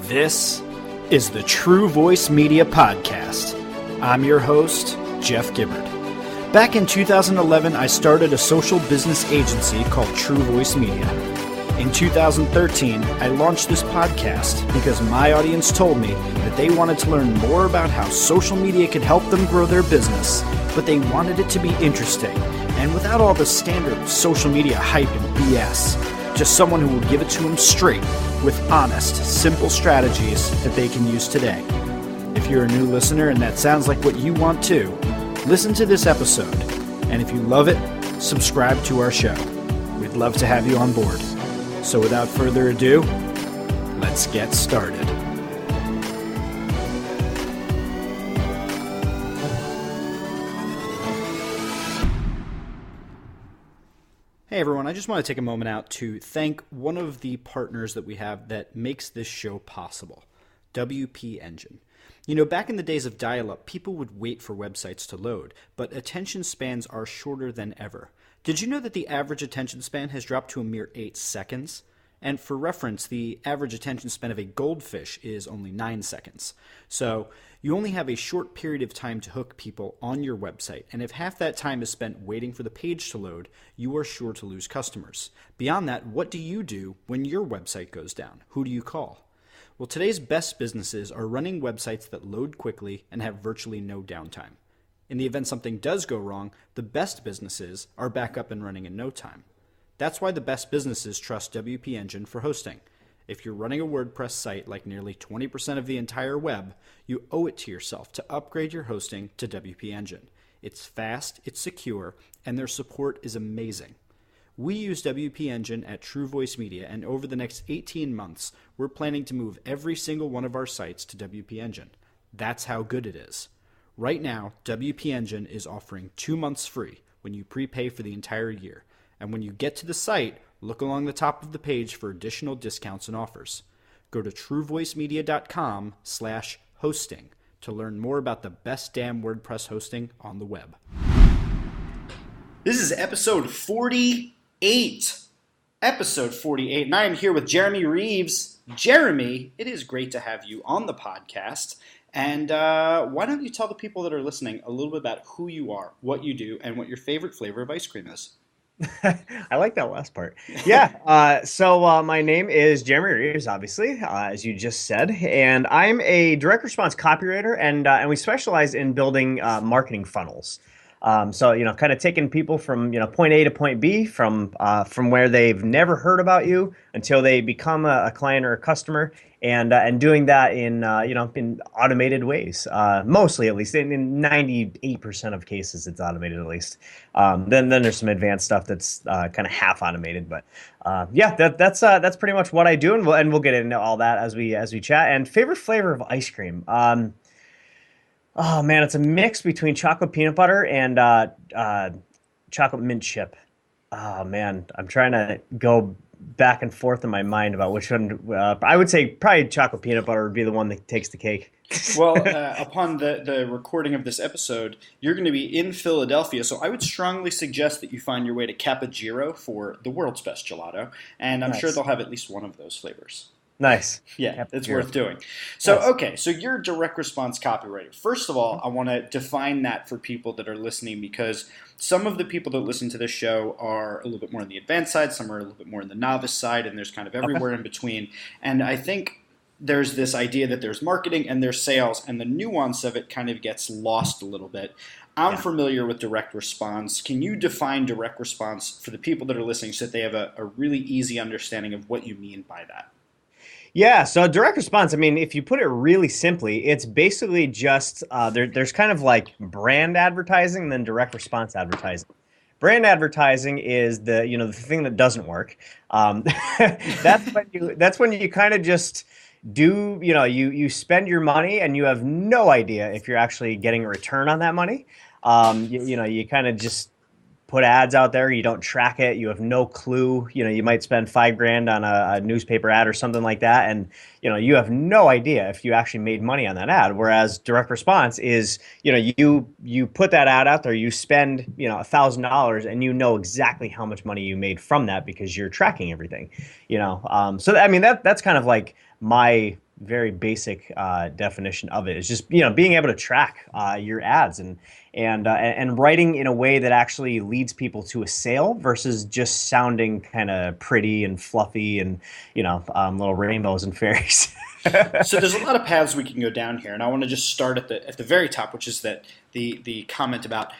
This is the True Voice Media Podcast. I'm your host, Jeff Gibbard. Back in 2011, I started a social business agency called True Voice Media. In 2013, I launched this podcast because my audience told me that they wanted to learn more about how social media could help them grow their business, but they wanted it to be interesting and without all the standard social media hype and BS. Just someone who will give it to them straight with honest, simple strategies that they can use today. If you're a new listener and that sounds like what you want too, listen to this episode. And if you love it, subscribe to our show. We'd love to have you on board. So without further ado, let's get started. Hey everyone, I just want to take a moment out to thank one of the partners that we have that makes this show possible, WP Engine. You know, back in the days of dial-up, people would wait for websites to load, but attention spans are shorter than ever. Did you know that the average attention span has dropped to a mere 8 seconds? And for reference, the average attention span of a goldfish is only 9 seconds. So you only have a short period of time to hook people on your website, and if half that time is spent waiting for the page to load, you are sure to lose customers. Beyond that, what do you do when your website goes down? Who do you call? Well, today's best businesses are running websites that load quickly and have virtually no downtime. In the event something does go wrong, the best businesses are back up and running in no time. That's why the best businesses trust WP Engine for hosting. If you're running a WordPress site like nearly 20% of the entire web, you owe it to yourself to upgrade your hosting to WP Engine. It's fast, it's secure, and their support is amazing. We use WP Engine at True Voice Media, and over the next 18 months, we're planning to move every single one of our sites to WP Engine. That's how good it is. Right now, WP Engine is offering 2 months free when you prepay for the entire year. And when you get to the site, look along the top of the page for additional discounts and offers. Go to truevoicmedia.com/hosting to learn more about the best damn WordPress hosting on the web. This is episode 48. Episode 48, and I am here with Jeremy Reeves. Jeremy, it is great to have you on the podcast. And why don't you tell the people that are listening a little bit about who you are, what you do, and what your favorite flavor of ice cream is? I like that last part. Yeah. So my name is Jeremy Reeves, obviously, as you just said, and I'm a direct response copywriter, and we specialize in building marketing funnels. So kind of taking people from point A to point B, from where they've never heard about you until they become a client or a customer, and doing that in in automated ways. Mostly, at least in 98% of cases, it's automated at least. Then there's some advanced stuff that's kind of half automated, but that's pretty much what I do, and we'll get into all that as we chat. And favorite flavor of ice cream. Oh man, it's a mix between chocolate peanut butter and chocolate mint chip. Oh man, I'm trying to go back and forth in my mind about which one. I would say probably chocolate peanut butter would be the one that takes the cake. Well, upon the recording of this episode, you're going to be in Philadelphia, so I would strongly suggest that you find your way to Capogiro for the world's best gelato, and I'm sure they'll have at least one of those flavors. Nice. Yeah, it's worth doing. So, okay, so you're a direct response copywriter. First of all, I want to define that for people that are listening, because some of the people that listen to this show are a little bit more on the advanced side, some are a little bit more on the novice side, and there's kind of everywhere in between. And I think there's this idea that there's marketing and there's sales, and the nuance of it kind of gets lost a little bit. I'm familiar with direct response. Can you define direct response for the people that are listening so that they have a really easy understanding of what you mean by that? Yeah, so direct response, I mean, if you put it really simply, it's basically just, there's kind of like brand advertising and then direct response advertising. Brand advertising is the thing that doesn't work. That's when you kind of just do, you spend your money and you have no idea if you're actually getting a return on that money. You kind of just put ads out there, you don't track it, you have no clue. You might spend $5,000 on a newspaper ad or something like that, and you have no idea if you actually made money on that ad. Whereas direct response is, you put that ad out there, you spend $1,000, and you know exactly how much money you made from that because you're tracking everything. So I mean that's kind of like my very basic definition of it. It's just, being able to track your ads and writing in a way that actually leads people to a sale versus just sounding kind of pretty and fluffy and, little rainbows and fairies. So there's a lot of paths we can go down here, and I want to just start at the very top, which is that the comment about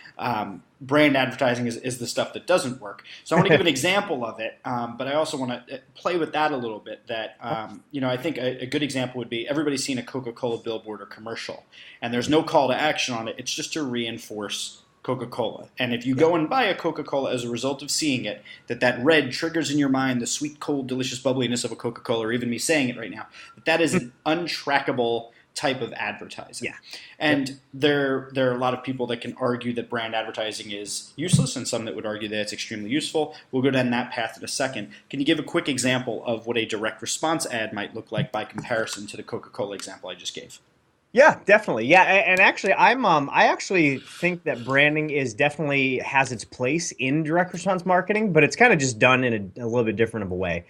brand advertising is the stuff that doesn't work. So I want to give an example of it, but I also want to play with that a little bit. That I think a good example would be everybody's seen a Coca-Cola billboard or commercial, and there's no call to action on it. It's just to reinforce Coca-Cola. And if you go and buy a Coca-Cola as a result of seeing it, that red triggers in your mind the sweet, cold, delicious bubbliness of a Coca-Cola, or even me saying it right now, that is an untrackable type of advertising. Yeah. And there are a lot of people that can argue that brand advertising is useless, and some that would argue that it's extremely useful. We'll go down that path in a second. Can you give a quick example of what a direct response ad might look like by comparison to the Coca-Cola example I just gave? Yeah, definitely. Yeah, and actually, I actually think that branding is definitely has its place in direct response marketing, but it's kind of just done in a little bit different of a way.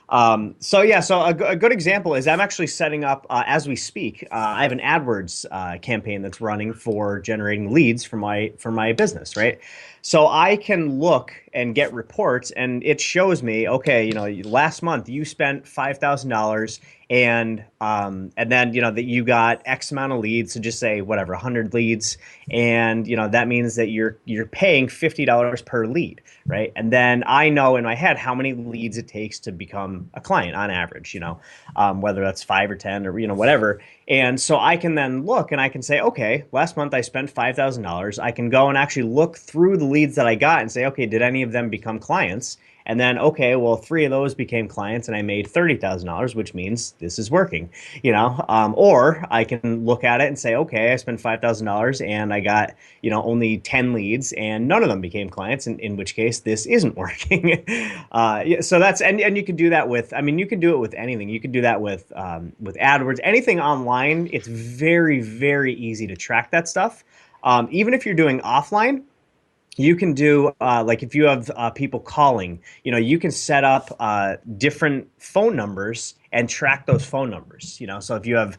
So a good example is I'm actually setting up as we speak. I have an AdWords campaign that's running for generating leads for my business, right? So I can look and get reports, and it shows me, okay, last month you spent $5,000, and then that you got X amount of leads, so just say whatever 100 leads, and that means that you're paying $50 per lead, right? And then I know in my head how many leads it takes to become a client on average, whether that's 5 or 10 or whatever. And so I can then look and I can say, okay, last month I spent $5,000. I can go and actually look through the leads that I got and say, okay, did any of them become clients? And then, okay, well, 3 of those became clients and I made $30,000, which means this is working, or I can look at it and say, okay, I spent $5,000 and I got, only 10 leads and none of them became clients, in which case this isn't working. So that's, and you can do that with, you can do it with anything. You can do that with AdWords, anything online. It's very, very easy to track that stuff. Even if you're doing offline, you can do like if you have people calling, you can set up different phone numbers and track those phone numbers. So if you have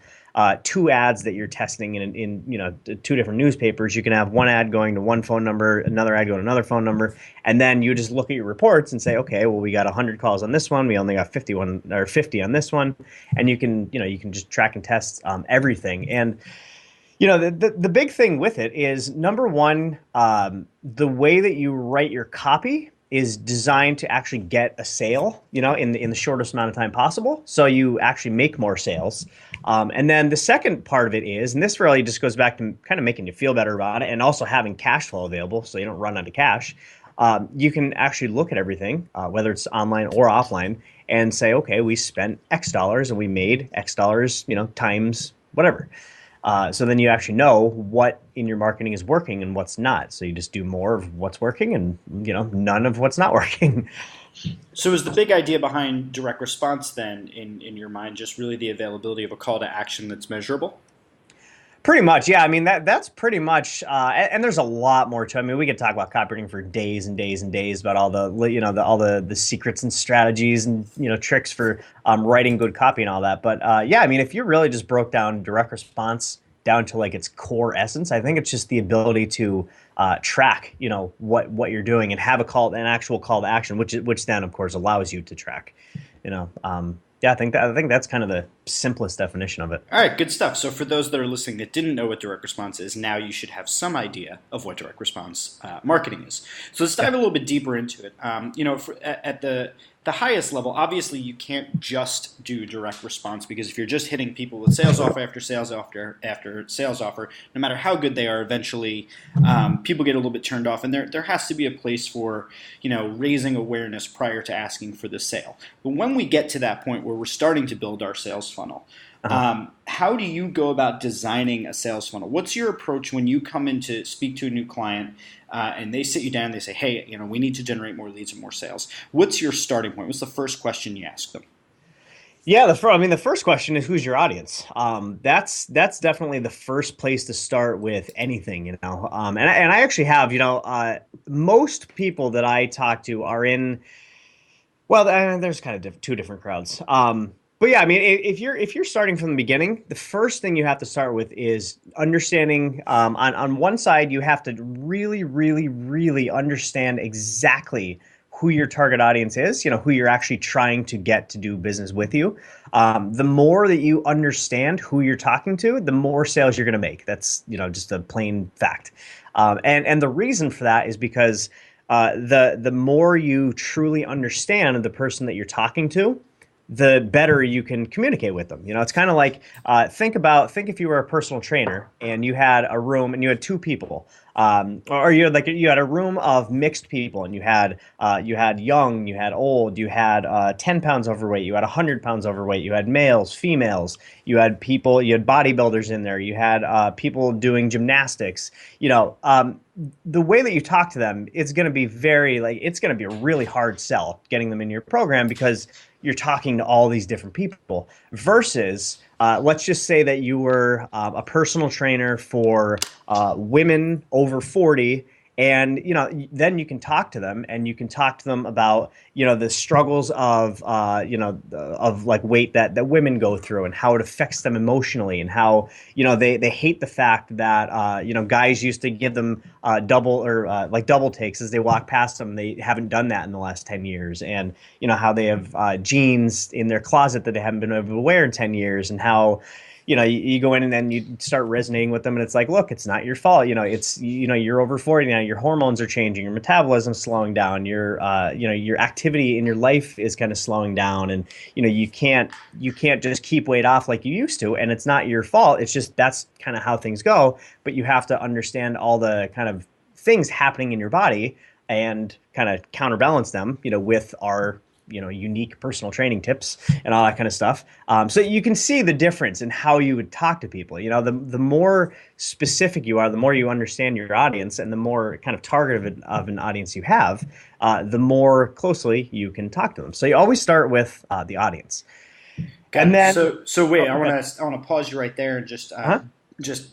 2 ads that you're testing in 2 different newspapers, you can have one ad going to one phone number, another ad going to another phone number, and then you just look at your reports and say, okay, well, we got 100 calls on this one, we only got 51 or 50 on this one, and you can just track and test everything. And the big thing with it is, number one, the way that you write your copy is designed to actually get a sale, in the shortest amount of time possible. So you actually make more sales. And then the second part of it is, and this really just goes back to kind of making you feel better about it and also having cash flow available so you don't run out of cash. You can actually look at everything, whether it's online or offline, and say, okay, we spent X dollars and we made X dollars, times whatever. So then you actually know what in your marketing is working and what's not. So you just do more of what's working and, none of what's not working. So is the big idea behind direct response then, in your mind, just really the availability of a call to action that's measurable? Pretty much, yeah. That's pretty much, and there's a lot more to it. We could talk about copywriting for days and days and days about all the, all the secrets and strategies and, tricks for writing good copy and all that. But yeah, if you really just broke down direct response down to like its core essence, I think it's just the ability to track, what you're doing and have an actual call to action, which then of course allows you to track, Yeah, I think that's kind of the simplest definition of it. All right, good stuff. So for those that are listening that didn't know what direct response is, now you should have some idea of what direct response marketing is. So let's dive a little bit deeper into it. At the highest level, obviously you can't just do direct response, because if you're just hitting people with sales offer after sales offer after sales offer, no matter how good they are, eventually people get a little bit turned off, and there has to be a place for raising awareness prior to asking for the sale. But when we get to that point where we're starting to build our sales funnel, how do you go about designing a sales funnel? What's your approach when you come in to speak to a new client and they sit you down and they say, hey, we need to generate more leads and more sales? What's your starting point? What's the first question you ask them? Yeah, the first question is, who's your audience? That's definitely the first place to start with anything, and I actually have, most people that I talk to are in, well, there's kind of 2 different crowds. But yeah, I mean, if you're starting from the beginning, the first thing you have to start with is understanding. On one side, you have to really, really, really understand exactly who your target audience is. You know, who you're actually trying to get to do business with you. The more that you understand who you're talking to, the more sales you're going to make. That's, just a plain fact. And the reason for that is because the more you truly understand the person that you're talking to, the better you can communicate with them. It's kind of like think if you were a personal trainer and you had a room and you had two people, or you had a room of mixed people, and you had young, you had old, you had 10 pounds overweight, you had 100 pounds overweight, you had males, females, you had bodybuilders in there, you had people doing gymnastics. The way that you talk to them, it's going to be it's going to be a really hard sell getting them in your program because you're talking to all these different people versus let's just say that you were a personal trainer for women over 40, and then you can talk to them and you can talk to them about the struggles of like weight that women go through and how it affects them emotionally, and how they hate the fact that guys used to give them double or like double takes as they walk past them. They haven't done that in the last 10 years, and how they have jeans in their closet that they haven't been able to wear in 10 years, and how you go in and then you start resonating with them, and it's like, look, it's not your fault. You're over 40 now, your hormones are changing, your metabolism's slowing down, your activity in your life is kind of slowing down, and you can't just keep weight off like you used to, and it's not your fault. It's just that's kind of how things go, but you have to understand all the kind of things happening in your body and kind of counterbalance them, with our unique personal training tips and all that kind of stuff. So you can see the difference in how you would talk to people. The more specific you are, the more you understand your audience, and the more kind of target of an audience you have, the more closely you can talk to them. So you always start with the audience. Got And it. then, So wait, oh, okay. I want to pause you right there and Huh? just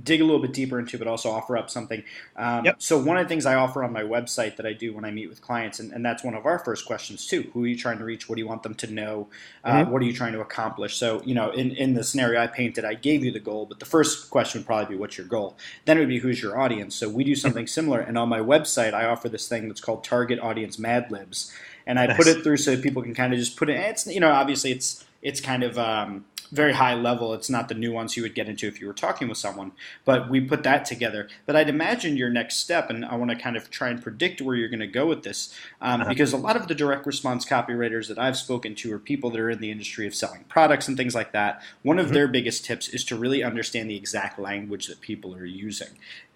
dig a little bit deeper into, but also offer up something. Yep. So one of the things I offer on my website that I do when I meet with clients, and that's one of our first questions too. Who are you trying to reach? What do you want them to know? Hmm. What are you trying to accomplish? So in the scenario I painted, I gave you the goal, but the first question would probably be, what's your goal? Then it would be, who's your audience? So we do something similar, and on my website I offer this thing that's called Target Audience Mad Libs, and I put Nice. it through so people can kind of just put it. It's obviously it's kind of very high level. It's not the nuance you would get into if you were talking with someone, but we put that together. But I'd imagine your next step, and I want to kind of try and predict where you're going to go with this, Uh-huh. because a lot of the direct response copywriters that I've spoken to are people that are in the industry of selling products and things like that. One of Hmm. their biggest tips is to really understand the exact language that people are using.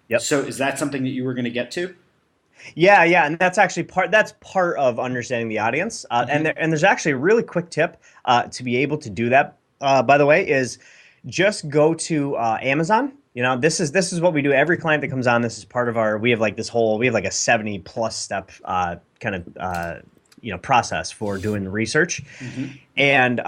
Yep. So is that something that you were going to get to? Yeah, yeah, and that's part of understanding the audience. And Mm-hmm. there's actually a really quick tip to be able to do that. By the way, is just go to Amazon. This is what we do. Every client that comes on, this is part of our. We have like a 70+ step kind of process for doing the research. Mm-hmm. And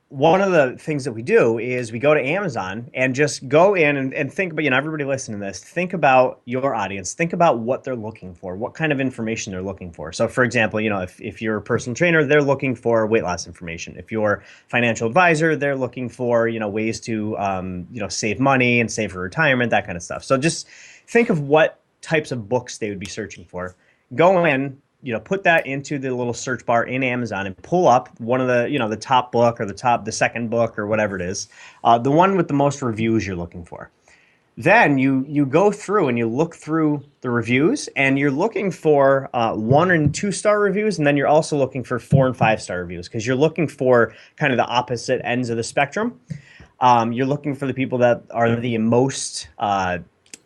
one of the things that we do is we go to Amazon and just go in and think about, everybody listening to this, think about your audience, think about what they're looking for, what kind of information they're looking for. So, for example, if you're a personal trainer, they're looking for weight loss information. If you're a financial advisor, they're looking for, ways to, save money and save for retirement, that kind of stuff. So just think of what types of books they would be searching for. Go in, put that into the little search bar in Amazon and pull up one of the top book, or the second book, or whatever it is, the one with the most reviews you're looking for. Then you go through and you look through the reviews, and you're looking for 1 and 2 star reviews, and then you're also looking for 4 and 5 star reviews, because you're looking for kind of the opposite ends of the spectrum. You're looking for the people that are the most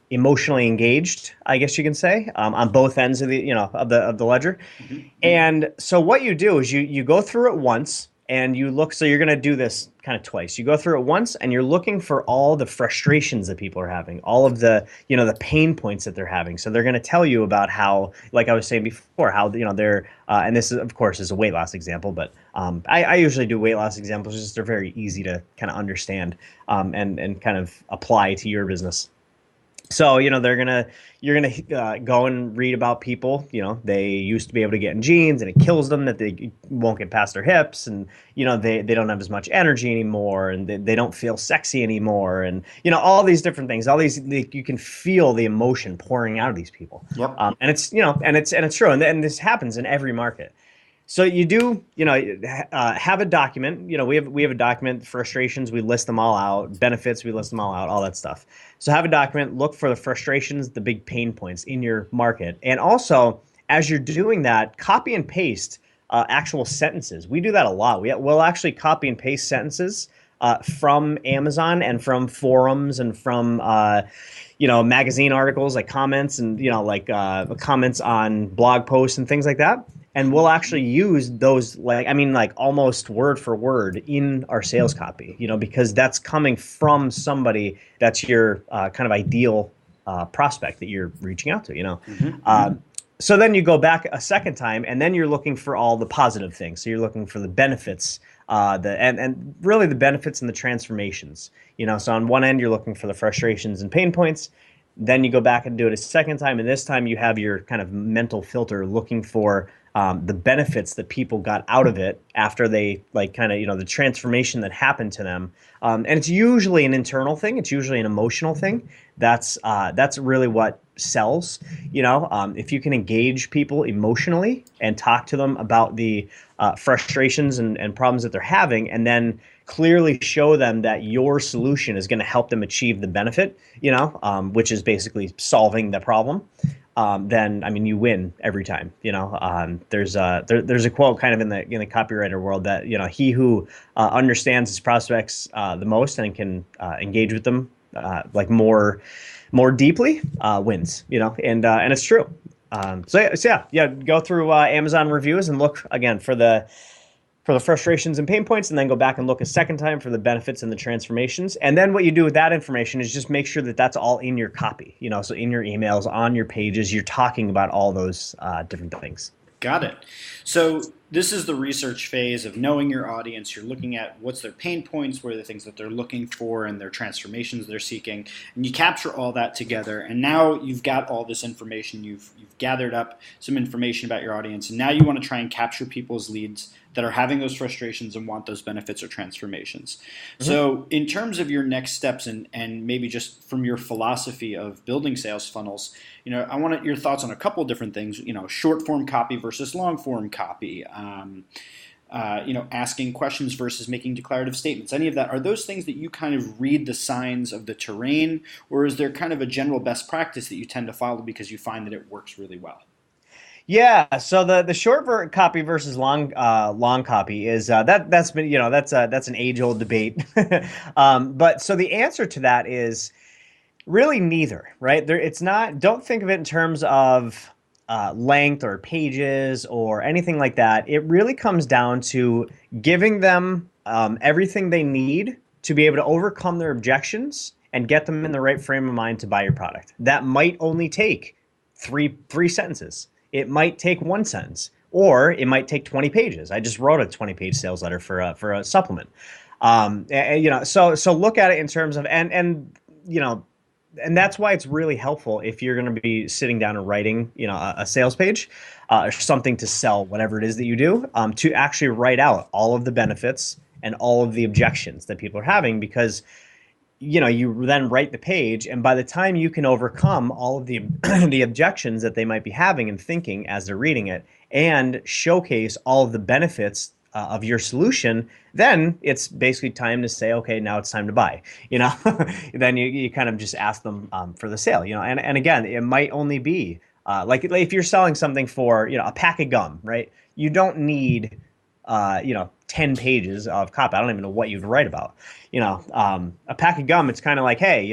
emotionally engaged, I guess you can say, on both ends of the ledger. Mm-hmm. And so what you do is you go through it once and you look. So you're going to do this kind of twice. You go through it once and you're looking for all the frustrations that people are having, all of the pain points that they're having. So they're going to tell you about how, like I was saying before, how they're and this is, of course, is a weight loss example, but I usually do weight loss examples just they're very easy to kind of understand, and kind of apply to your business. So, you're gonna go and read about people. They used to be able to get in jeans, and it kills them that they won't get past their hips, and they don't have as much energy anymore, and they don't feel sexy anymore, and all these different things. All these you can feel the emotion pouring out of these people, Yep. and it's true, and this happens in every market. So you do, have a document. We have a document, frustrations, we list them all out, benefits, we list them all that stuff. So have a document, look for the frustrations, the big pain points in your market. And also, as you're doing that, copy and paste actual sentences. We do that a lot. We'll actually copy and paste sentences from Amazon and from forums and from magazine articles, like comments, and like comments on blog posts and things like that. And we'll actually use those, like almost word for word in our sales copy, because that's coming from somebody that's your kind of ideal prospect that you're reaching out to. So then you go back a second time, and then you're looking for all the positive things. So you're looking for the benefits, and really the benefits and the transformations. So on one end you're looking for the frustrations and pain points. Then you go back and do it a second time, and this time you have your kind of mental filter looking for the benefits that people got out of it after they the transformation that happened to them. And it's usually an internal thing. It's usually an emotional thing. That's really what sells. If you can engage people emotionally and talk to them about the frustrations and problems that they're having, and then clearly show them that your solution is going to help them achieve the benefit, which is basically solving the problem. Then I mean you win every time. There's a quote kind of in the copywriter world that he who understands his prospects the most and can engage with them like more deeply wins. And it's true. So go through Amazon reviews and look again for the frustrations and pain points, and then go back and look a second time for the benefits and the transformations. And then what you do with that information is just make sure that that's all in your copy, so in your emails, on your pages, you're talking about all those different things. Got it. So this is the research phase of knowing your audience. You're looking at what's their pain points, what are the things that they're looking for, and their transformations they're seeking. And you capture all that together. And now you've got all this information. You've gathered up some information about your audience. And now you want to try and capture people's leads that are having those frustrations and want those benefits or transformations. Mm-hmm. So in terms of your next steps and maybe just from your philosophy of building sales funnels, I want your thoughts on a couple of different things, short form copy versus long form copy, asking questions versus making declarative statements, any of that. Are those things that you kind of read the signs of the terrain, or is there kind of a general best practice that you tend to follow because you find that it works really well? Yeah, so the short copy versus long copy is that's been that's an age old debate, but so the answer to that is really neither, right? It's not. Don't think of it in terms of length or pages or anything like that. It really comes down to giving them everything they need to be able to overcome their objections and get them in the right frame of mind to buy your product. That might only take three sentences. It might take one sentence, or it might take 20 pages. I just wrote a 20-page sales letter for a supplement. So look at it in terms of and that's why it's really helpful if you're going to be sitting down and writing, a sales page, or something to sell whatever it is that you do, to actually write out all of the benefits and all of the objections that people are having, because you then write the page, and by the time you can overcome all of the the objections that they might be having and thinking as they're reading it, and showcase all of the benefits of your solution, then it's basically time to say, okay, now it's time to buy. Then you kind of just ask them for the sale. And again, it might only be like if you're selling something for a pack of gum, right? You don't need 10 pages of copy. I don't even know what you'd write about. A pack of gum, it's kind of like, hey,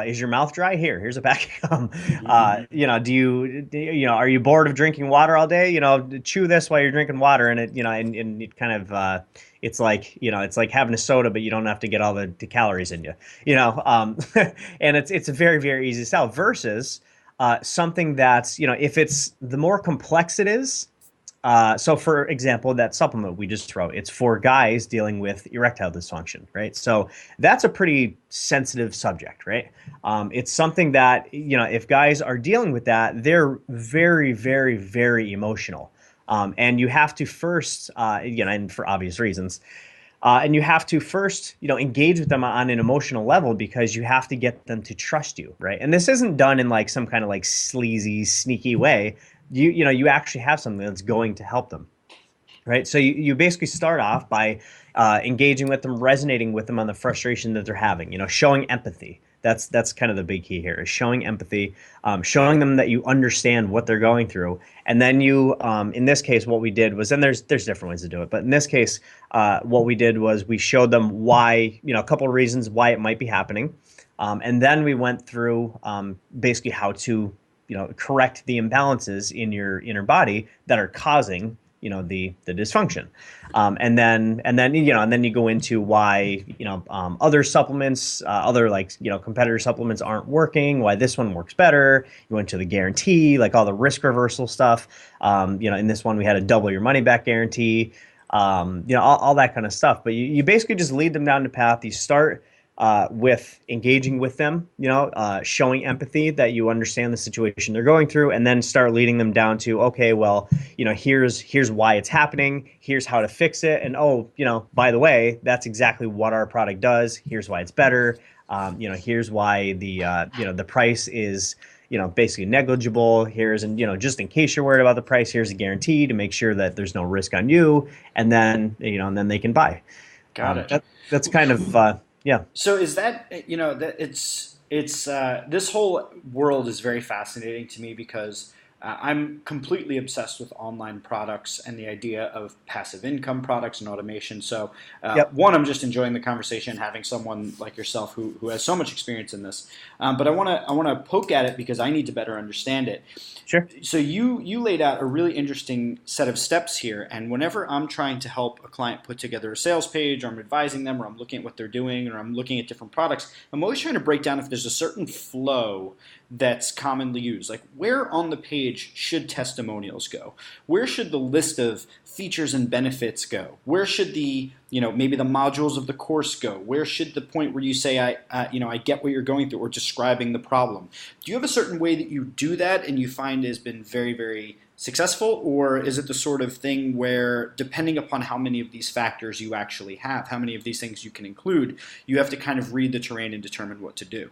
is your mouth dry? Here's a pack of gum. Are you bored of drinking water all day? Chew this while you're drinking water, and and it kind of, it's like having a soda, but you don't have to get all the calories in you, and it's a very, very easy to sell versus something that's, if it's the more complex it is, So for example, that supplement we just wrote, it's for guys dealing with erectile dysfunction, right? So that's a pretty sensitive subject, right? It's something that, if guys are dealing with that, they're very, very, very emotional. And you have to first, and for obvious reasons, and you have to first, engage with them on an emotional level because you have to get them to trust you, right? And this isn't done in like some kind of like sleazy, sneaky way. You actually have something that's going to help them, right? So you basically start off by engaging with them, resonating with them on the frustration that they're having. Showing empathy. That's kind of the big key here is showing empathy, showing them that you understand what they're going through, and then in this case, what we did was, and there's different ways to do it, but in this case, what we did was we showed them why, a couple of reasons why it might be happening, and then we went through basically how to correct the imbalances in your inner body that are causing the dysfunction, and then you go into why other supplements, other like competitor supplements aren't working, why this one works better. You went to the guarantee, like all the risk reversal stuff. In this one we had a double your money back guarantee, all that kind of stuff. But you basically just lead them down the path. You start with engaging with them, showing empathy that you understand the situation they're going through, and then start leading them down to, okay, well, here's why it's happening, here's how to fix it, and by the way, that's exactly what our product does. Here's why it's better. Here's why the price is basically negligible. Just in case you're worried about the price, here's a guarantee to make sure that there's no risk on you, and then they can buy. Got it. That's kind of yeah. So is that that it's this whole world is very fascinating to me because I'm completely obsessed with online products and the idea of passive income products and automation. So Yep. one, I'm just enjoying the conversation, having someone like yourself who has so much experience in this. But I want to poke at it because I need to better understand it. Sure. So you laid out a really interesting set of steps here, and whenever I'm trying to help a client put together a sales page, or I'm advising them, or I'm looking at what they're doing, or I'm looking at different products, I'm always trying to break down if there's a certain flow that's commonly used. Like, where on the page should testimonials go? Where should the list of features and benefits go? Where should the maybe the modules of the course go? Where should the point where you say I get what you're going through, or describing the problem? Do you have a certain way that you do that and you find has been very, very successful, or is it the sort of thing where, depending upon how many of these factors you actually have, how many of these things you can include, you have to kind of read the terrain and determine what to do?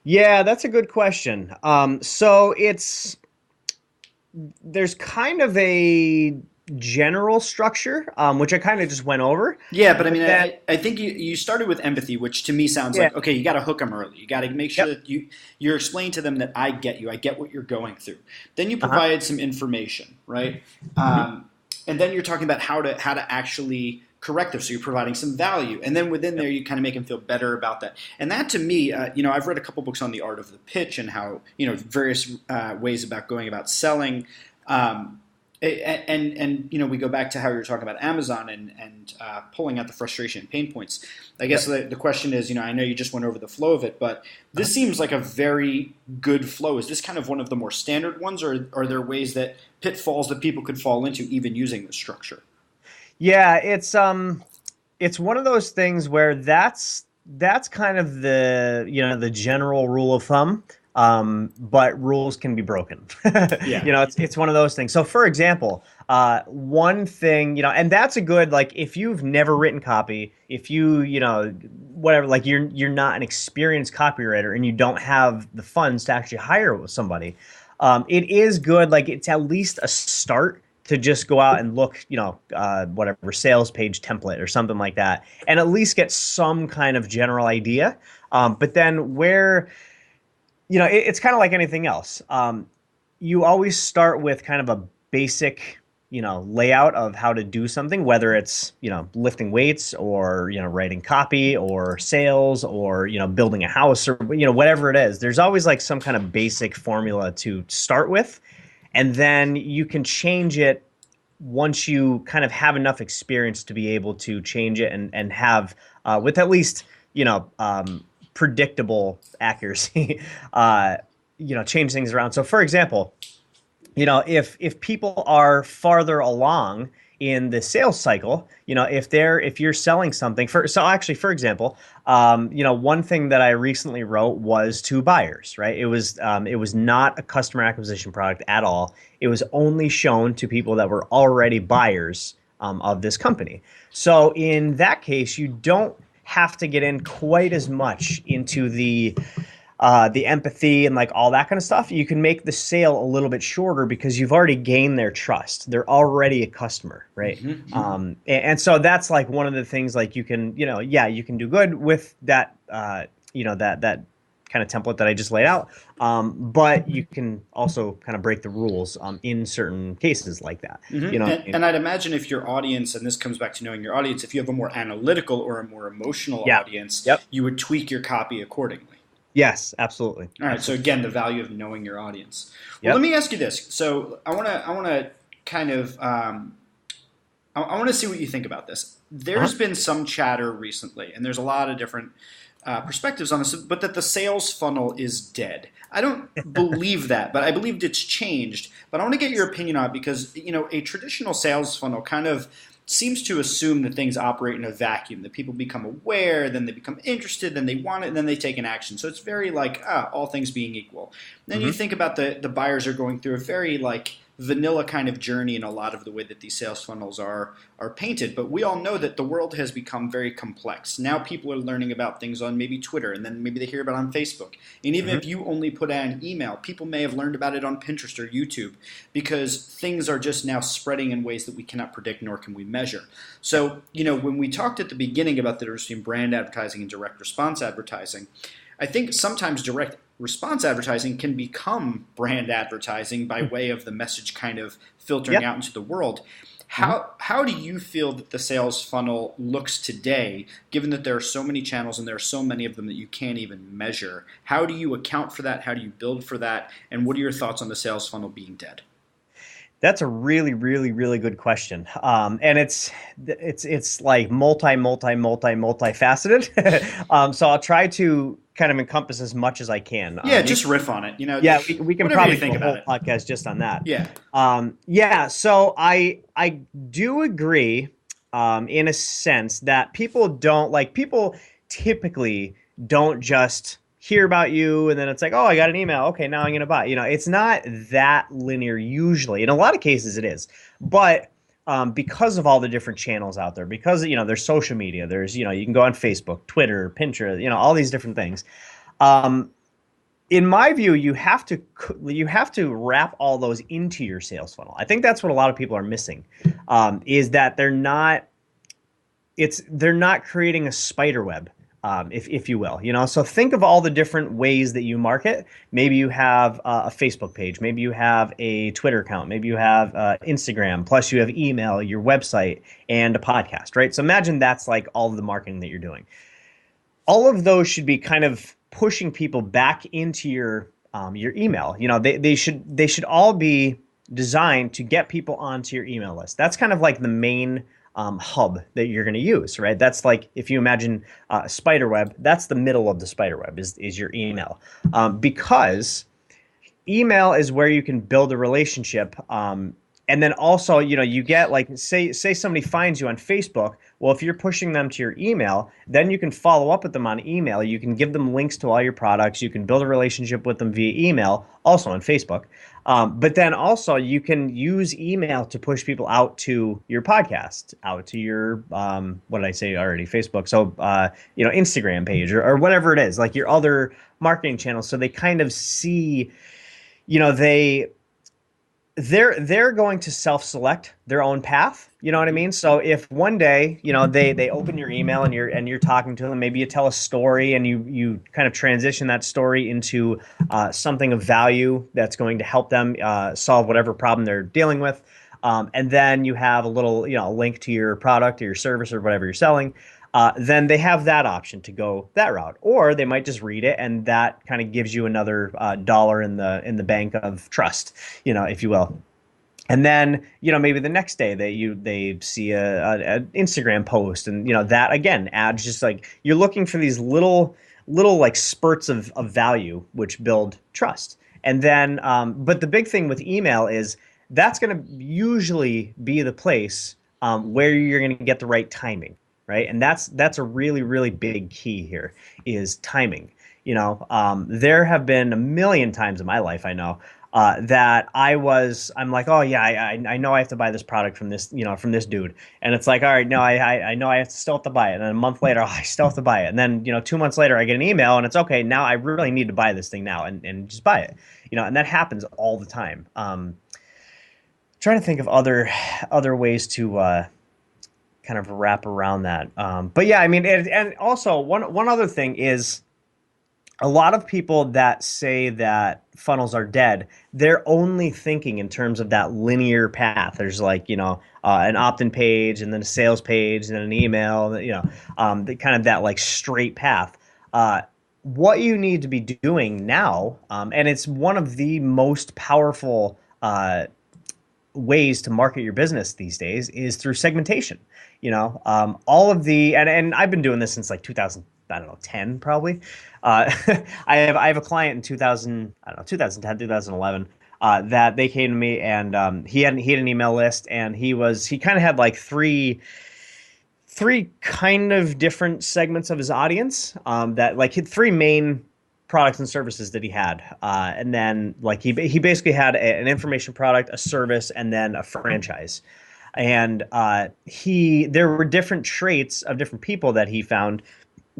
Yeah, that's a good question. So there's kind of a general structure, which I kind of just went over. Yeah, but I mean, Then, I think you started with empathy, which to me sounds yeah, like, okay, you got to hook them early. You got to make sure yep, that you're explaining to them that I get you, I get what you're going through. Then you uh-huh, provided some information, right? hmm And then you're talking about how to actually correct them. So you're providing some value, and then within there, yep, you kind of make them feel better about that. And that, to me, I've read a couple books on the art of the pitch and how various ways about going about selling. Um, and we go back to how you were talking about Amazon and pulling out the frustration and pain points. I guess yep. the question is, I know you just went over the flow of it, but this seems like a very good flow. Is this kind of one of the more standard ones, or are there ways that pitfalls that people could fall into even using this structure? Yeah, it's one of those things where that's kind of the general rule of thumb. But rules can be broken. Yeah. It's one of those things. So, for example, one thing, and that's a good, like, if you've never written copy, if whatever, like you're not an experienced copywriter and you don't have the funds to actually hire somebody, it is good, like it's at least a start to just go out and look, whatever sales page template or something like that, and at least get some kind of general idea. But then it's kind of like anything else. You always start with kind of a basic, layout of how to do something, whether it's, lifting weights or, writing copy or sales or, building a house or, whatever it is. There's always like some kind of basic formula to start with. And then you can change it once you kind of have enough experience to be able to change it and have, with at least, predictable accuracy, change things around. So, for example, if people are farther along in the sales cycle, if you're selling something for example, one thing that I recently wrote was to buyers, right? It was not a customer acquisition product at all. It was only shown to people that were already buyers of this company. So in that case, you don't have to get in quite as much into the empathy and like all that kind of stuff. You can make the sale a little bit shorter because you've already gained their trust. They're already a customer, right? And so that's like one of the things, like you can, yeah, you can do good with that, that kind of template that I just laid out. But you can also kind of break the rules in certain cases like that. And I'd imagine if your audience, and this comes back to knowing your audience, if you have a more analytical or a more emotional Yeah. audience, Yep. you would tweak your copy accordingly. Yes, absolutely. All right. Absolutely. So again, the value of knowing your audience. Well, let Yep. me ask you this. So I want to kind of I want to see what you think about this. Uh-huh. There's been some chatter recently, and there's a lot of different perspectives on this, but that the sales funnel is dead. I don't believe that, but I believed it's changed. But I want to get your opinion on it because a traditional sales funnel kind of seems to assume that things operate in a vacuum, that people become aware, then they become interested, then they want it, and then they take an action. So it's very like, all things being equal. Then you Hmm. think about the buyers are going through a very like vanilla kind of journey in a lot of the way that these sales funnels are painted. But we all know that the world has become very complex. Now people are learning about things on maybe Twitter, and then maybe they hear about it on Facebook. And even Hmm. if you only put out an email, people may have learned about it on Pinterest or YouTube because things are just now spreading in ways that we cannot predict nor can we measure. Yeah. So, when we talked at the beginning about the difference between brand advertising and direct response advertising, I think sometimes direct response advertising can become brand advertising by way of the message kind of filtering Yep. out into the world. Hmm. How do you feel that the sales funnel looks today, given that there are so many channels and there are so many of them that you can't even measure? How do you account for that? How do you build for that? And what are your thoughts on the sales funnel being dead? That's a really, really, really good question. And it's like multifaceted. So I'll try to kind of encompass as much as I can. Yeah, just riff on it. Yeah, we can Whatever you probably do think a about whole it. podcast just on that. Yeah. Yeah, so I do agree, in a sense that people typically don't just hear about you and then it's like, oh, I got an email. Okay, now I'm gonna buy. It's not that linear usually. In a lot of cases, it is, but because of all the different channels out there, because there's social media, there's you can go on Facebook, Twitter, Pinterest, all these different things. Um, in my view, you have to wrap all those into your sales funnel. I think that's what a lot of people are missing, is that they're not creating a spider web, if you will. So think of all the different ways that you market. Maybe you have a Facebook page, maybe you have a Twitter account, maybe you have Instagram, plus you have email, your website, and a podcast, right? So imagine that's like all of the marketing that you're doing. All of those should be kind of pushing people back into your email. They should all be designed to get people onto your email list. That's kind of like the main hub that you're going to use, right? That's like if you imagine a spider web, that's the middle of the spider web is your email, because email is where you can build a relationship. And then also, you get like, say somebody finds you on Facebook. Well, if you're pushing them to your email, then you can follow up with them on email. You can give them links to all your products. You can build a relationship with them via email, also on Facebook. But then also you can use email to push people out to your podcast, out to your, what did I say already? Facebook. So, Instagram page or whatever it is, like your other marketing channels. So they kind of see, you know, they're going to self-select their own path. You know what I mean? So if one day, they open your email and you're talking to them, maybe you tell a story and you kind of transition that story into something of value that's going to help them solve whatever problem they're dealing with. And then you have a little, a link to your product or your service or whatever you're selling. Then they have that option to go that route, or they might just read it, and that kind of gives you another dollar in the bank of trust, if you will. And then, maybe the next day they see a Instagram post, and that again adds, just like you're looking for these little like spurts of value which build trust. And then, but the big thing with email is that's going to usually be the place where you're going to get the right timing, right? And that's a really, really big key here is timing. There have been a million times in my life, I know, that I'm like, oh yeah, I know I have to buy this product from this, from this dude. And it's like, all right, no, I know I still have to buy it. And then a month later, oh, I still have to buy it. And then, 2 months later, I get an email and it's okay. Now I really need to buy this thing now and just buy it, and that happens all the time. Trying to think of other ways to kind of wrap around that. But yeah, I mean, and also one other thing is a lot of people that say that funnels are dead, they're only thinking in terms of that linear path. There's like, an opt-in page and then a sales page and then an email, the kind of that like straight path. What you need to be doing now, and it's one of the most powerful ways to market your business these days is through segmentation. All of and I've been doing this since like 2000, I don't know, 10 probably. I have a client in 2000, I don't know, 2010, 2011. That they came to me and he had an email list and he kind of had like three kind of different segments of his audience that like he had three main products and services that he had. And then like he basically had an information product, a service, and then a franchise. And there were different traits of different people that he found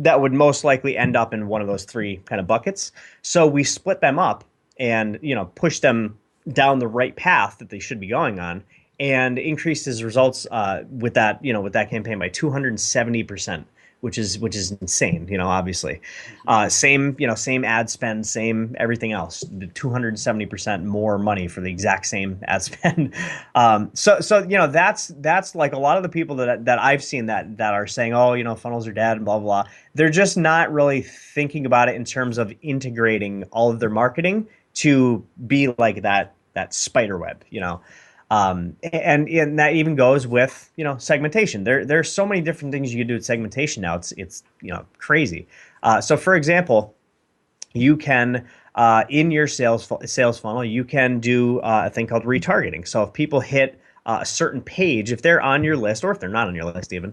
that would most likely end up in one of those three kind of buckets. So we split them up and, push them down the right path that they should be going on and increased his results with that campaign by 270%, which is insane, obviously. Same ad spend, same everything else, 270% more money for the exact same ad spend. That's like a lot of the people that I've seen that are saying, oh, funnels are dead and blah, blah, blah. They're just not really thinking about it in terms of integrating all of their marketing to be like that spider web. And that even goes with segmentation. There's so many different things you can do with segmentation now. It's crazy. So for example, you can in your sales funnel you can do a thing called retargeting. So if people hit a certain page, if they're on your list or if they're not on your list even,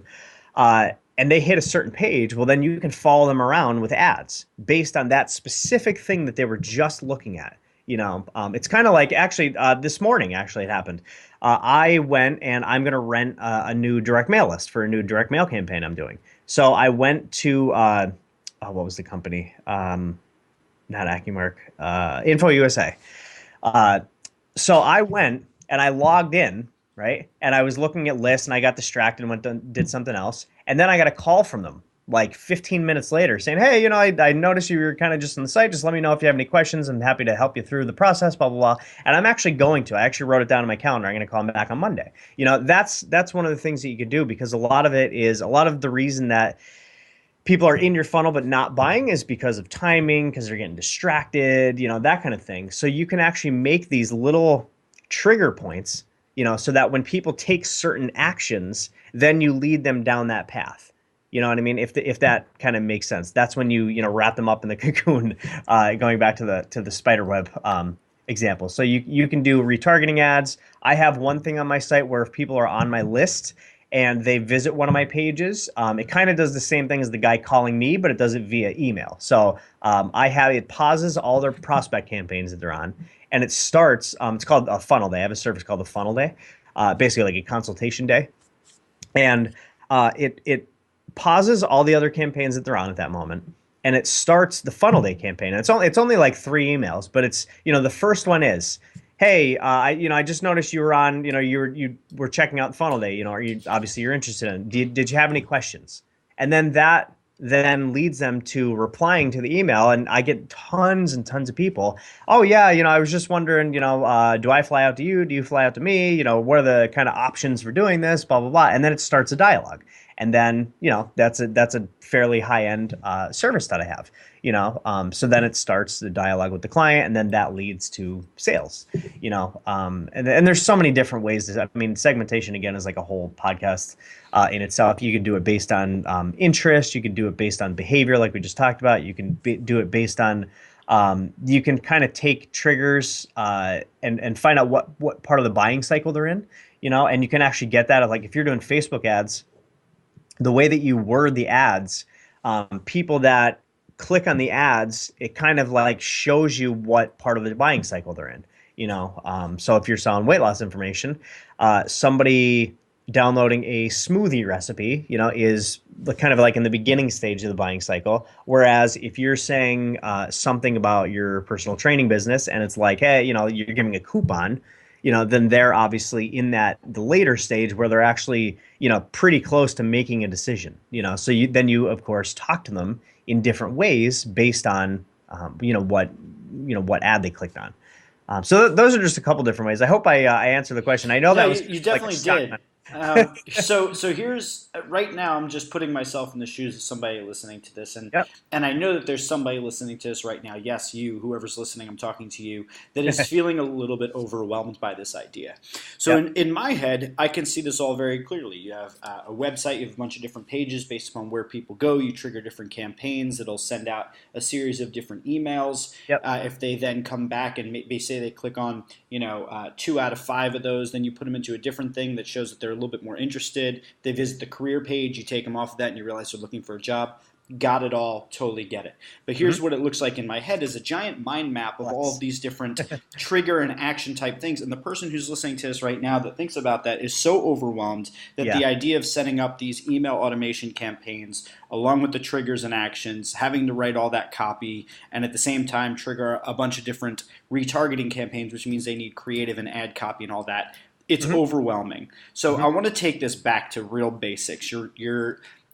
and they hit a certain page, well then you can follow them around with ads based on that specific thing that they were just looking at. It's kind of like actually this morning, actually it happened. I went and I'm going to rent a new direct mail list for a new direct mail campaign I'm doing. So I went to, what was the company? Not AccuMark, Info USA. So I went and I logged in, right? And I was looking at lists and I got distracted and did something else. And then I got a call from them like 15 minutes later saying, hey, I noticed you were kind of just on the site. Just let me know if you have any questions. I'm happy to help you through the process, blah, blah, blah. And I'm actually I actually wrote it down in my calendar. I'm going to call them back on Monday. That's one of the things that you could do because a lot of the reason that people are in your funnel but not buying is because of timing, because they're getting distracted, that kind of thing. So you can actually make these little trigger points, so that when people take certain actions, then you lead them down that path. You know what I mean? If that kind of makes sense, that's when you wrap them up in the cocoon. Going back to the spider web example, so you can do retargeting ads. I have one thing on my site where if people are on my list and they visit one of my pages, it kind of does the same thing as the guy calling me, but it does it via email. So it pauses all their prospect campaigns that they're on, and it starts. It's called a funnel day. I have a service called the funnel day, basically like a consultation day, and it pauses all the other campaigns that they're on at that moment, and it starts the funnel day campaign. And it's only like 3 emails, but it's the first one is, hey, I just noticed you were on, you were checking out funnel day. You're interested in. Did you have any questions? And then that leads them to replying to the email, and I get tons and tons of people. Oh yeah, I was just wondering, do I fly out to you? Do you fly out to me? What are the kind of options for doing this? Blah blah blah. And then it starts a dialogue. And then, that's a fairly high-end service that I have, so then it starts the dialogue with the client, and then that leads to sales, and there's so many different ways segmentation, again, is like a whole podcast in itself. You can do it based on interest. You can do it based on behavior, like we just talked about. You can do it based on You can kind of take triggers and find out what part of the buying cycle they're in, and you can actually get that. Like if you're doing Facebook ads, the way that you word the ads, people that click on the ads, it kind of like shows you what part of the buying cycle they're in. So if you're selling weight loss information, somebody downloading a smoothie recipe, is kind of like in the beginning stage of the buying cycle. Whereas if you're saying something about your personal training business and it's like, hey, you're giving a coupon, then they're obviously in the later stage where they're actually, pretty close to making a decision, so you of course talk to them in different ways based on, what ad they clicked on. So those are just a couple different ways. I hope I answered the question. I know No, that you, was kind you of like a definitely did. Scott. So here's right now. I'm just putting myself in the shoes of somebody listening to this, and Yep. and I know that there's somebody listening to this right now. Yes, you, whoever's listening, I'm talking to you. That is feeling a little bit overwhelmed by this idea. So Yep. in my head, I can see this all very clearly. You have a website. You have a bunch of different pages based upon where people go. You trigger different campaigns that'll send out a series of different emails. Yep. If they then come back and maybe say they click on 2 out of 5 of those, then you put them into a different thing that shows that they're a little bit more interested. They visit the career page, you take them off of that, and you realize they're looking for a job. Got it all, totally get it. But here's Mm-hmm. what it looks like in my head is a giant mind map of all of Flex. these different trigger and action type things. And the person who's listening to this right now that thinks about that is so overwhelmed that Yeah. the idea of setting up these email automation campaigns along with the triggers and actions, having to write all that copy, and at the same time trigger a bunch of different retargeting campaigns, which means they need creative and ad copy and all that. It's Mm-hmm. overwhelming. So I Mm-hmm. want to take this back to real basics. You're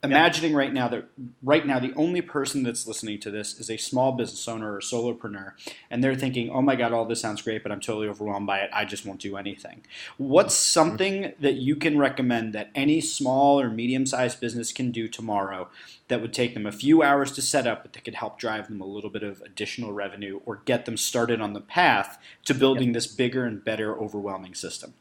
Yep. imagining right now that right now the only person that's listening to this is a small business owner or solopreneur, and they're thinking, "Oh my God, all this sounds great, but I'm totally overwhelmed by it. I just won't do anything." What's something that you can recommend that any small or medium-sized business can do tomorrow that would take them a few hours to set up, but that could help drive them a little bit of additional revenue or get them started on the path to Yep. building this bigger and better overwhelming system?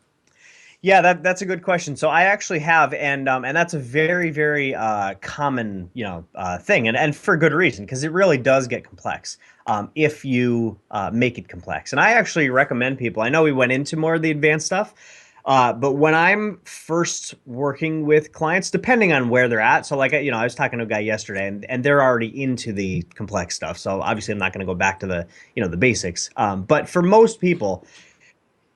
Yeah, that's a good question. So I actually have, and that's a very, very common, thing, and for good reason, because it really does get complex if you make it complex. And I actually recommend people. I know we went into more of the advanced stuff, but when I'm first working with clients, depending on where they're at, so like I was talking to a guy yesterday, and they're already into the complex stuff. So obviously, I'm not going to go back to the basics. But for most people,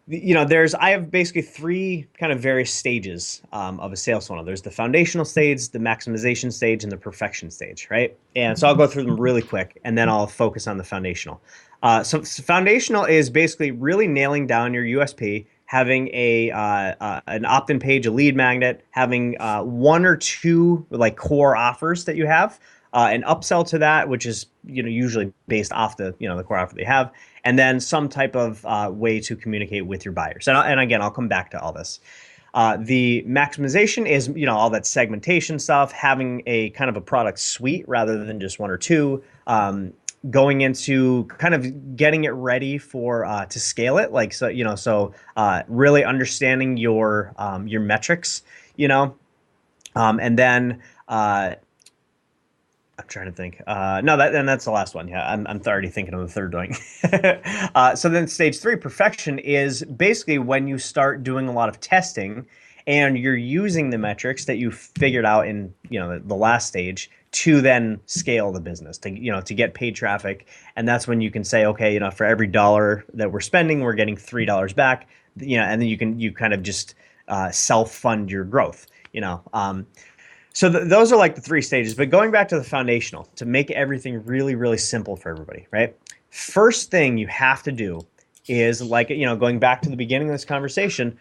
I have basically three kind of various stages of a sales funnel. There's the foundational stage, the maximization stage, and the perfection stage, right? And so I'll go through them really quick, and then I'll focus on the foundational. So foundational is basically really nailing down your USP, having an opt-in page, a lead magnet, having one or two like core offers that you have, an upsell to that, which is usually based off the core offer they have, and then some type of way to communicate with your buyers. And again, I'll come back to all this. The maximization is all that segmentation stuff, having a kind of a product suite rather than just one or two. Going into kind of getting it ready for to scale it, like really understanding your metrics, and then I'm trying to think. No, that's the last one. Yeah, I'm already thinking of the third doing. So then stage three, perfection, is basically when you start doing a lot of testing and you're using the metrics that you figured out in the last stage to then scale the business to get paid traffic. And that's when you can say, okay, for every dollar that we're spending, we're getting $3 back. And then you kind of just self fund your growth. So those are like the three stages. But going back to the foundational, to make everything really, really simple for everybody, right? First thing you have to do is, like, going back to the beginning of this conversation,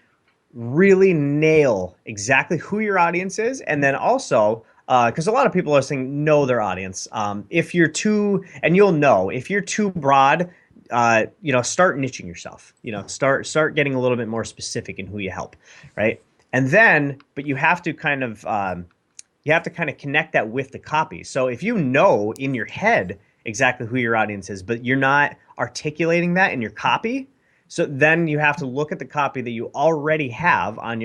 really nail exactly who your audience is. And then also, because a lot of people listening know their audience. If you're too, and you'll know, if you're too broad, start niching yourself, start getting a little bit more specific in who you help, right? And then, but you have to kind of connect that with the copy. So if you know in your head exactly who your audience is, but you're not articulating that in your copy, so then you have to look at the copy that you already have on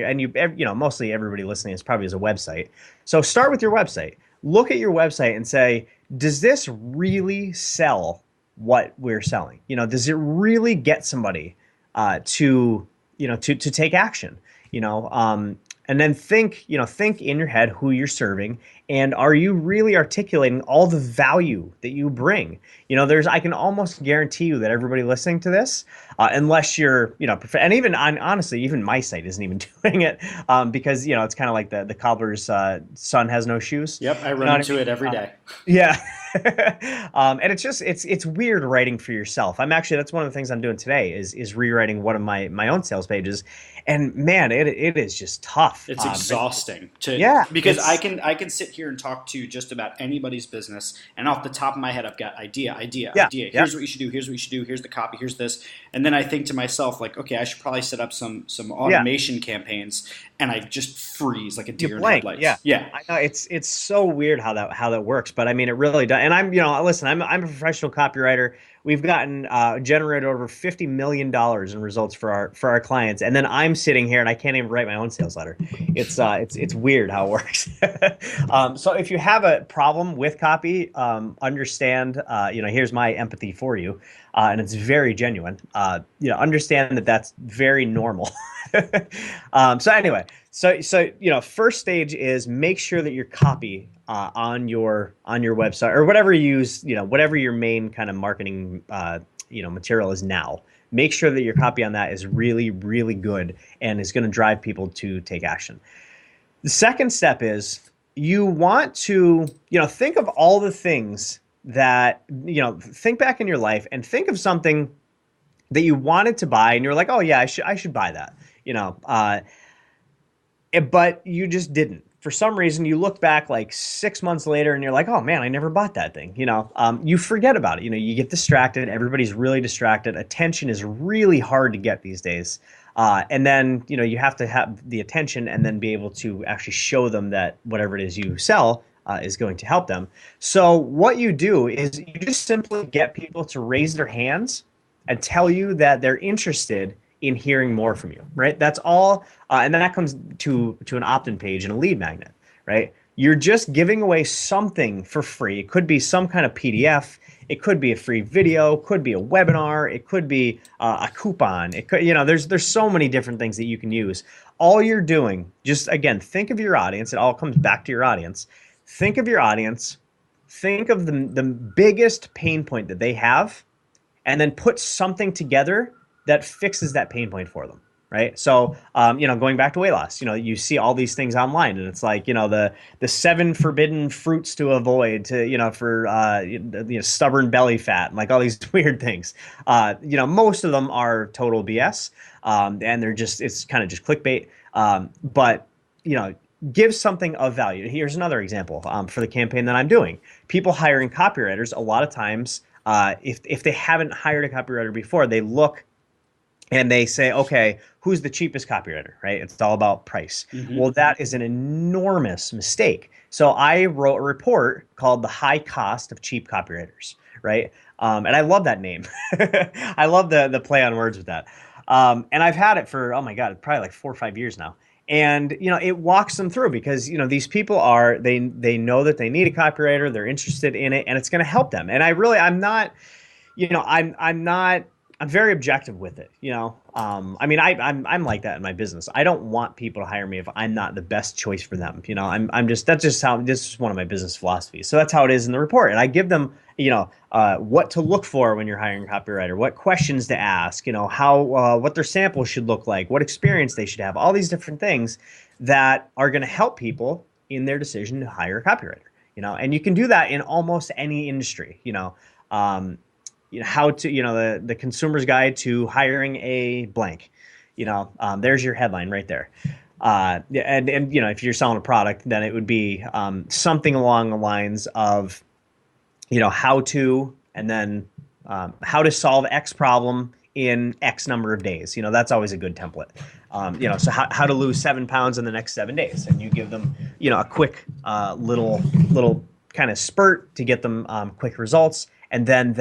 mostly everybody listening is probably as a website. So start with your website. Look at your website and say, does this really sell what we're selling? Does it really get somebody to to take action? You know, and then think in your head who you're serving, and are you really articulating all the value that you bring? I can almost guarantee you that everybody listening to this, unless you're, and even honestly, even my site isn't even doing it, because it's kind of like the cobbler's son has no shoes. Yep, I You run know what I into mean? it every day. Yeah. And it's weird writing for yourself. That's one of the things I'm doing today is rewriting one of my own sales pages, and man, it is just tough. It's exhausting Yeah, because I can sit here and talk to just about anybody's business, and off the top of my head, I've got yeah, idea. yeah, Here's what you should do. Here's what you should do. Here's the copy. Here's this, and then I think to myself like, okay, I should probably set up some yeah. automation campaigns, and I just freeze like a You deer in blank. Yeah. headlights. Yeah, I know it's so weird how that works, but I mean it really does. And listen, I'm a professional copywriter. We've gotten generated over $50 million in results for our clients, and then I'm sitting here and I can't even write my own sales letter. It's weird how it works. So if you have a problem with copy, understand. Here's my empathy for you, and it's very genuine. Understand that that's very normal. So anyway, first stage is make sure that your copy on your website or whatever you use, whatever your main kind of marketing material is now. Make sure that your copy on that is really, really good and is going to drive people to take action. The second step is you want to, think of all the things that, think back in your life and think of something that you wanted to buy and you're like, oh yeah, I should buy that. But you just didn't. For some reason, you look back like 6 months later and you're like, oh man, I never bought that thing. You forget about it. You get distracted. Everybody's really distracted. Attention is really hard to get these days. And then, you have to have the attention and then be able to actually show them that whatever it is you sell is going to help them. So what you do is you just simply get people to raise their hands and tell you that they're interested in hearing more from you, right? That's all. And then that comes to an opt-in page and a lead magnet, right? You're just giving away something for free. It could be some kind of PDF. It could be a free video. It could be a webinar. It could be a coupon. It could, there's so many different things that you can use. All you're doing, just again, think of your audience. It all comes back to your audience. Think of your audience. Think of the biggest pain point that they have, and then put something together that fixes that pain point for them, right? So, going back to weight loss, you see all these things online, and it's like, the 7 forbidden fruits to avoid for stubborn belly fat and like all these weird things. Most of them are total BS, and it's kind of just clickbait. But give something of value. Here's another example for the campaign that I'm doing. People hiring copywriters a lot of times. If they haven't hired a copywriter before, they look and they say, okay, who's the cheapest copywriter, right? It's all about price. Mm-hmm. Well, that is an enormous mistake. So I wrote a report called The High Cost of Cheap Copywriters, right? And I love that name. I love the play on words with that. And I've had it for, oh my God, probably like 4 or 5 years now. And, it walks them through because, these people they know that they need a copywriter, they're interested in it, and it's going to help them. And I'm not, I'm very objective with it. I'm like that in my business. I don't want people to hire me if I'm not the best choice for them. That's just how, this is one of my business philosophies. So that's how it is in the report. And I give them, what to look for when you're hiring a copywriter, what questions to ask, what their sample should look like, what experience they should have, all these different things that are going to help people in their decision to hire a copywriter, and you can do that in almost any industry, how to, the consumer's guide to hiring a blank, there's your headline right there. And if you're selling a product, then it would be something along the lines of, how to, and then how to solve X problem in X number of days. That's always a good template. So how to lose 7 pounds in the next 7 days, and you give them, a quick little kind of spurt to get them quick results. And then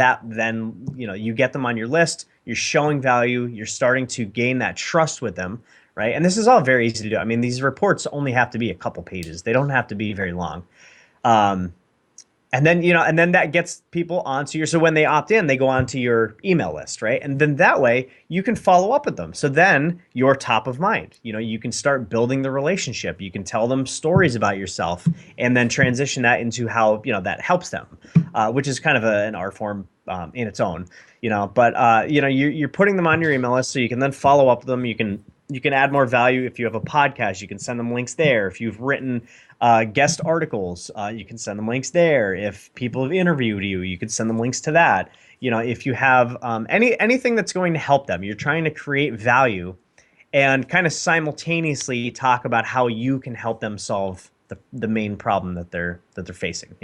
you get them on your list, you're showing value, you're starting to gain that trust with them, right? And this is all very easy to do. I mean, these reports only have to be a couple pages. They don't have to be very long. And then, and then that gets people onto so when they opt in, they go onto your email list, right? And then that way you can follow up with them. So then you're top of mind. You can start building the relationship. You can tell them stories about yourself and then transition that into how, that helps them, which is kind of an art form in its own, but, you're putting them on your email list so you can then follow up with them. You can add more value. If you have a podcast, you can send them links there. If you've written guest articles, you can send them links there. If people have interviewed you, you can send them links to that. If you have anything that's going to help them, you're trying to create value and kind of simultaneously talk about how you can help them solve the main problem that they're facing.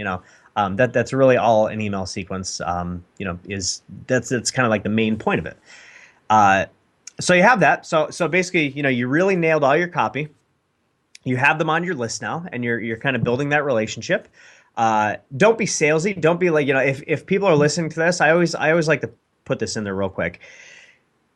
That's really all an email sequence. Is that's kind of like the main point of it. So you have that. So basically, you really nailed all your copy. You have them on your list now, and you're kind of building that relationship. Don't be salesy. Don't be like, if people are listening to this, I always like to put this in there real quick.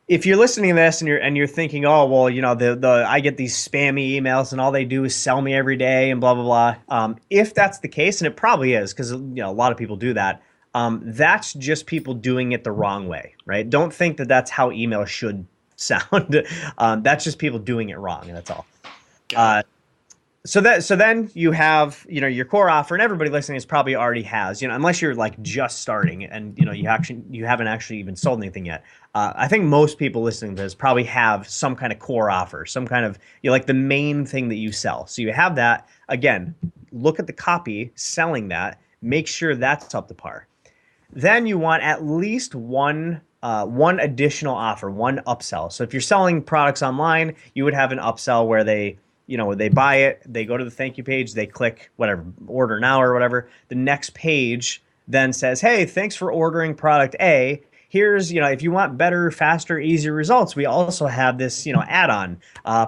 If you're listening to this and you're thinking, oh well, I get these spammy emails and all they do is sell me every day and blah blah blah. If that's the case, and it probably is, because a lot of people do that. That's just people doing it the wrong way, right? Don't think that that's how email should sound. That's just people doing it wrong, and that's all. So then you have, your core offer, and everybody listening is probably already has, unless you're like just starting and, you haven't actually even sold anything yet. I think most people listening to this probably have some kind of core offer, some kind of, like the main thing that you sell. So you have that. Again, look at the copy, selling that, make sure that's up to par. Then you want at least one additional offer, one upsell. So if you're selling products online, you would have an upsell where they buy it, they go to the thank you page, they click whatever, order now or whatever. The next page then says, hey, thanks for ordering product A. Here's, if you want better, faster, easier results, we also have this, add-on,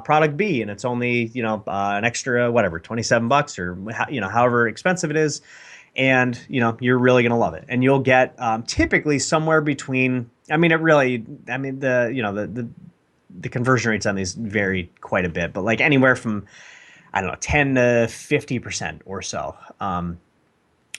product B, and it's only, an extra, whatever, $27 or, however expensive it is. And, you're really going to love it. And you'll get typically somewhere between, the conversion rates on these vary quite a bit, but like anywhere from, I don't know, 10 to 50% or so are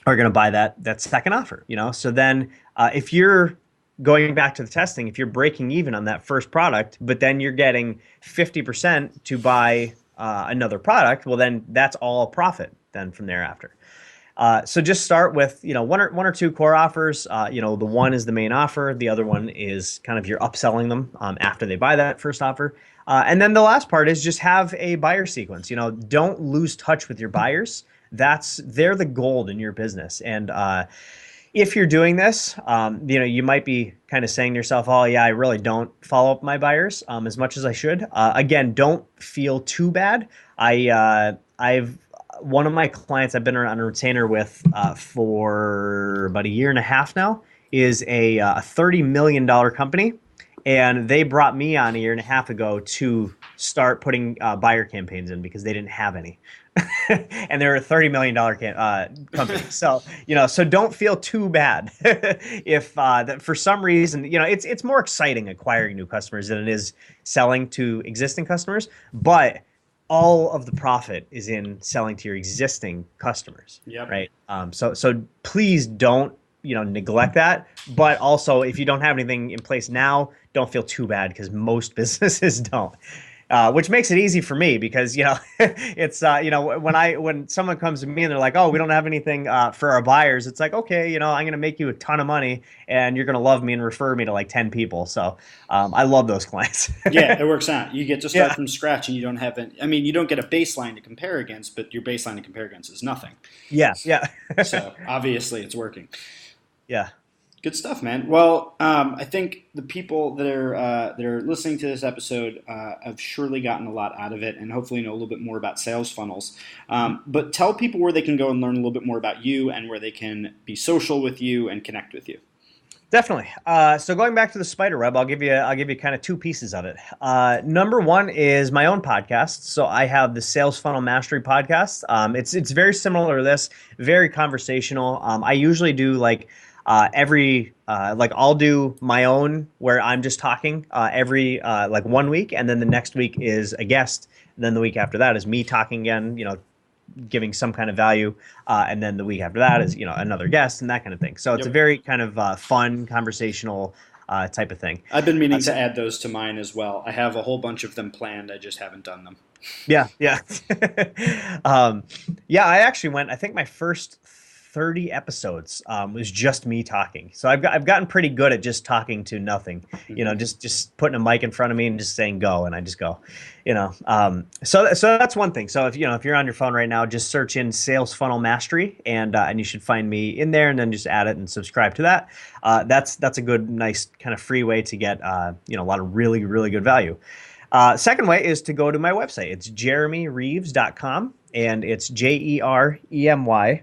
going to buy that second offer, So then if you're going back to the testing, if you're breaking even on that first product, but then you're getting 50% to buy another product, well, then that's all profit then from thereafter. So just start with, one or two core offers. The one is the main offer. The other one is kind of you're upselling them after they buy that first offer. And then the last part is just have a buyer sequence. Don't lose touch with your buyers. They're the gold in your business. And if you're doing this, you might be kind of saying to yourself, oh yeah, I really don't follow up my buyers as much as I should. Again, don't feel too bad. One of my clients I've been on a retainer with for about a year and a half now is a $30 million company. And they brought me on a year and a half ago to start putting buyer campaigns in because they didn't have any. And they're a $30 million company. So, so don't feel too bad if that for some reason, it's more exciting acquiring new customers than it is selling to existing customers. But all of the profit is in selling to your existing customers. Yep. Right. So please don't, neglect that. But also, if you don't have anything in place now, don't feel too bad because most businesses don't. Which makes it easy for me because, it's, when someone comes to me and they're like, oh, we don't have anything for our buyers, it's like, okay, I'm going to make you a ton of money and you're going to love me and refer me to like 10 people. So I love those clients. Yeah, it works out. You get to start from scratch and you don't have you don't get a baseline to compare against, but your baseline to compare against is nothing. Yeah. So obviously it's working. Yeah. Good stuff, man. Well, I think the people that are listening to this episode have surely gotten a lot out of it, and hopefully know a little bit more about sales funnels. But tell people where they can go and learn a little bit more about you, and where they can be social with you and connect with you. Definitely. So going back to the spider web, I'll give you kind of two pieces of it. Number one is my own podcast. So I have the Sales Funnel Mastery podcast. It's very similar to this, very conversational. I usually do I'll do my own where I'm just talking every 1 week, and then the next week is a guest, and then the week after that is me talking again, giving some kind of value, and then the week after that is another guest and that kind of thing. So it's a very kind of fun conversational type of thing. I've been meaning to add those to mine as well. I have a whole bunch of them planned. I just haven't done them. Yeah. I actually went, I think my first 30 episodes was just me talking. So I've gotten pretty good at just talking to nothing, just putting a mic in front of me and just saying go, and I just go, so that's one thing. So if you're on your phone right now, just search in Sales Funnel Mastery, and you should find me in there, and then just add it and subscribe to that. That's a good, nice kind of free way to get a lot of really, really good value. Second way is to go to my website. It's jeremyreeves.com, and it's JEREMYREEVES.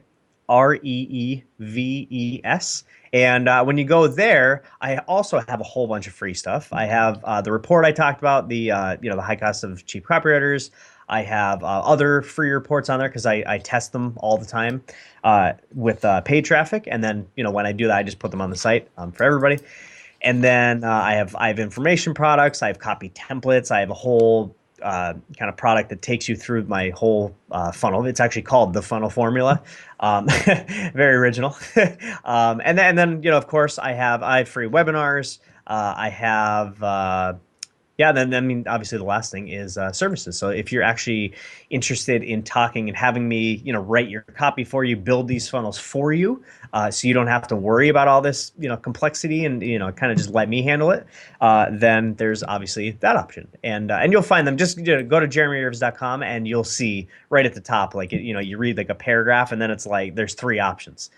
And when you go there, I also have a whole bunch of free stuff. I have the report I talked about, the high cost of cheap copywriters. I have other free reports on there because I test them all the time with paid traffic. And then when I do that, I just put them on the site for everybody. And then I have information products. I have copy templates. I have a whole kind of product that takes you through my whole funnel. It's actually called the Funnel Formula. Very original. And then of course I have free webinars. I have obviously the last thing is services. So if you're actually interested in talking and having me, write your copy for you, build these funnels for you, so you don't have to worry about all this, complexity and, kind of just let me handle it, then there's obviously that option. And you'll find them. Just go to jeremyreeves.com and you'll see right at the top, like, you read like a paragraph and then it's like there's 3 options.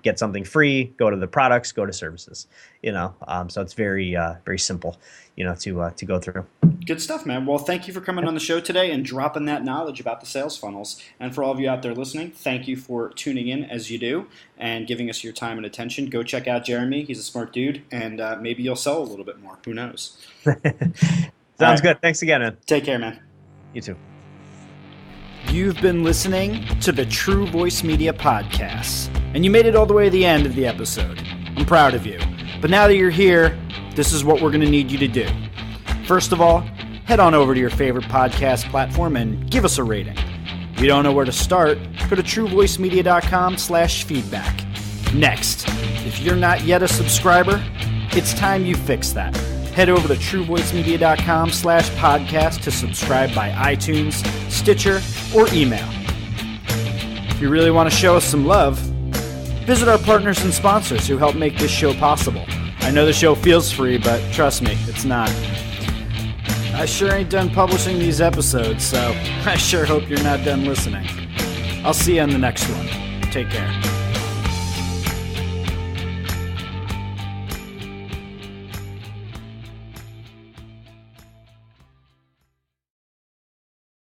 Get something free, go to the products, go to services. So it's very very simple, to go through. Good stuff, man. Well, thank you for coming on the show today and dropping that knowledge about the sales funnels. And for all of you out there listening, thank you for tuning in as you do and giving us your time and attention. Go check out Jeremy. He's a smart dude, and maybe you'll sell a little bit more. Who knows? Sounds good. Thanks again, man. Take care, man. You too. You've been listening to the True Voice Media Podcast, and you made it all the way to the end of the episode. I'm proud of you. But now that you're here, this is what we're going to need you to do. First of all, head on over to your favorite podcast platform and give us a rating. If you don't know where to start, go to truevoicemedia.com/feedback. Next, if you're not yet a subscriber, it's time you fix that. Head over to truevoicemedia.com/podcast to subscribe by iTunes, Stitcher, or email. If you really want to show us some love, visit our partners and sponsors who help make this show possible. I know the show feels free, but trust me, it's not. I sure ain't done publishing these episodes, so I sure hope you're not done listening. I'll see you on the next one. Take care.